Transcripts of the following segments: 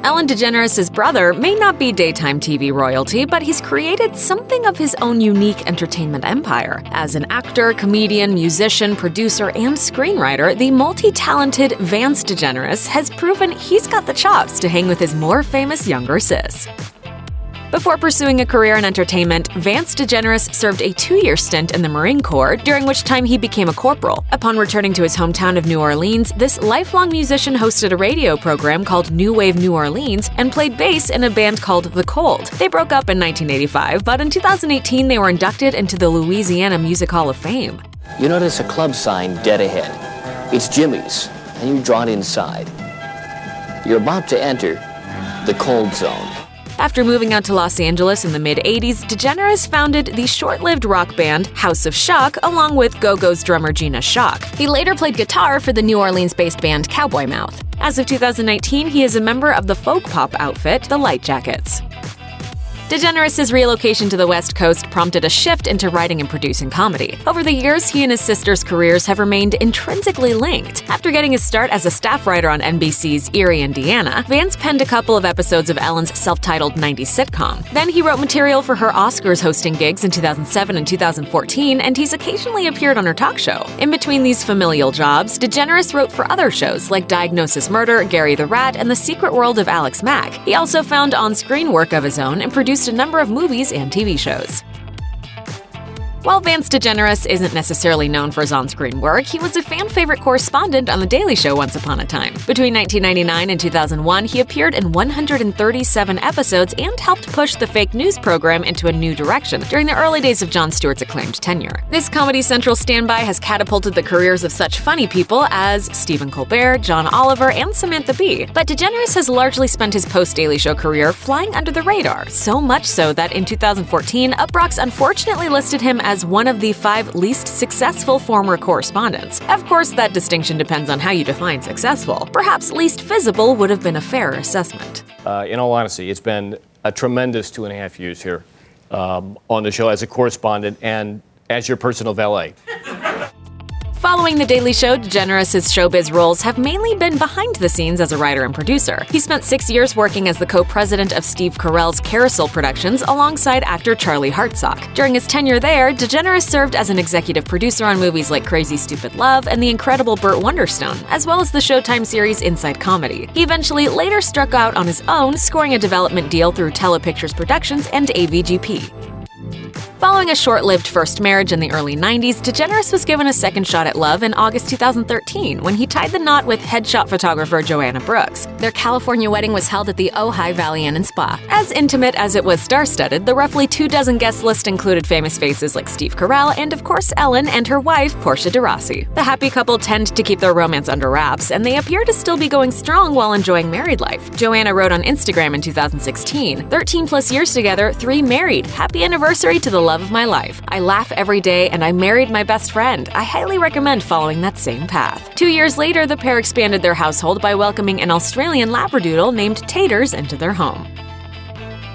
Ellen DeGeneres' brother may not be daytime TV royalty, but he's created something of his own unique entertainment empire. As an actor, comedian, musician, producer, and screenwriter, the multi-talented Vance DeGeneres has proven he's got the chops to hang with his more famous younger sis. Before pursuing a career in entertainment, Vance DeGeneres served a 2-year stint in the Marine Corps, during which time he became a corporal. Upon returning to his hometown of New Orleans, this lifelong musician hosted a radio program called New Wave New Orleans and played bass in a band called The Cold. They broke up in 1985, but in 2018 they were inducted into the Louisiana Music Hall of Fame. You notice a club sign dead ahead. It's Jimmy's, and you draw it inside. You're about to enter the Cold Zone. After moving out to Los Angeles in the mid-80s, DeGeneres founded the short-lived rock band House of Shock along with Go-Go's drummer Gina Shock. He later played guitar for the New Orleans-based band Cowboy Mouth. As of 2019, he is a member of the folk pop outfit The Light Jackets. DeGeneres' relocation to the West Coast prompted a shift into writing and producing comedy. Over the years, he and his sister's careers have remained intrinsically linked. After getting his start as a staff writer on NBC's Erie, Indiana, Vance penned a couple of episodes of Ellen's self-titled 90s sitcom. Then he wrote material for her Oscars hosting gigs in 2007 and 2014, and he's occasionally appeared on her talk show. In between these familial jobs, DeGeneres wrote for other shows like Diagnosis Murder, Gary the Rat, and The Secret World of Alex Mack. He also found on-screen work of his own and produced a number of movies and TV shows. While Vance DeGeneres isn't necessarily known for his on-screen work, he was a fan-favorite correspondent on The Daily Show once upon a time. Between 1999 and 2001, he appeared in 137 episodes and helped push the fake news program into a new direction during the early days of Jon Stewart's acclaimed tenure. This Comedy Central standby has catapulted the careers of such funny people as Stephen Colbert, John Oliver, and Samantha Bee. But DeGeneres has largely spent his post-Daily Show career flying under the radar, so much so that in 2014, Uproxx unfortunately listed him as one of the 5 least successful former correspondents. Of course, that distinction depends on how you define successful. Perhaps least visible would have been a fairer assessment. In all honesty, it's been a tremendous 2.5 years here on the show as a correspondent and as your personal valet. Following The Daily Show, DeGeneres' showbiz roles have mainly been behind the scenes as a writer and producer. He spent 6 years working as the co-president of Steve Carell's Carousel Productions alongside actor Charlie Hartsock. During his tenure there, DeGeneres served as an executive producer on movies like Crazy Stupid Love and The Incredible Burt Wonderstone, as well as the Showtime series Inside Comedy. He eventually later struck out on his own, scoring a development deal through Telepictures Productions and AVGP. Following a short-lived first marriage in the early 90s, DeGeneres was given a second shot at love in August 2013 when he tied the knot with headshot photographer Joanna Brooks. Their California wedding was held at the Ojai Valley Inn and Spa. As intimate as it was star-studded, the roughly 24 guest list included famous faces like Steve Carell and, of course, Ellen and her wife, Portia de Rossi. The happy couple tend to keep their romance under wraps, and they appear to still be going strong while enjoying married life. Joanna wrote on Instagram in 2016, 13 plus years together, 3 married. Happy anniversary to the love of my life. I laugh every day and I married my best friend. I highly recommend following that same path. 2 years later, the pair expanded their household by welcoming an Australian Labradoodle named Taters into their home.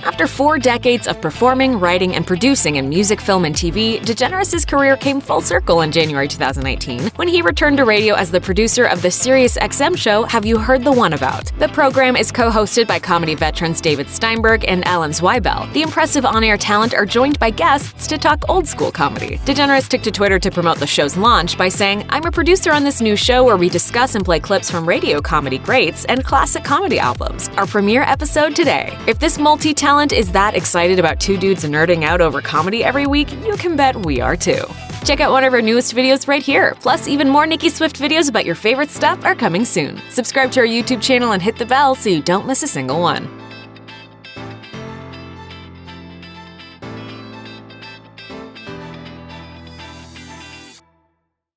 After 4 decades of performing, writing, and producing in music, film, and TV, DeGeneres' career came full circle in January 2019 when he returned to radio as the producer of the SiriusXM show Have You Heard the One About? The program is co-hosted by comedy veterans David Steinberg and Alan Zweibel. The impressive on-air talent are joined by guests to talk old-school comedy. DeGeneres took to Twitter to promote the show's launch by saying, "I'm a producer on this new show where we discuss and play clips from radio comedy greats and classic comedy albums. Our premiere episode today. If this multi-talent is that excited about 2 dudes nerding out over comedy every week, you can bet we are too." Check out one of our newest videos right here. Plus, even more Nicki Swift videos about your favorite stuff are coming soon. Subscribe to our YouTube channel and hit the bell so you don't miss a single one.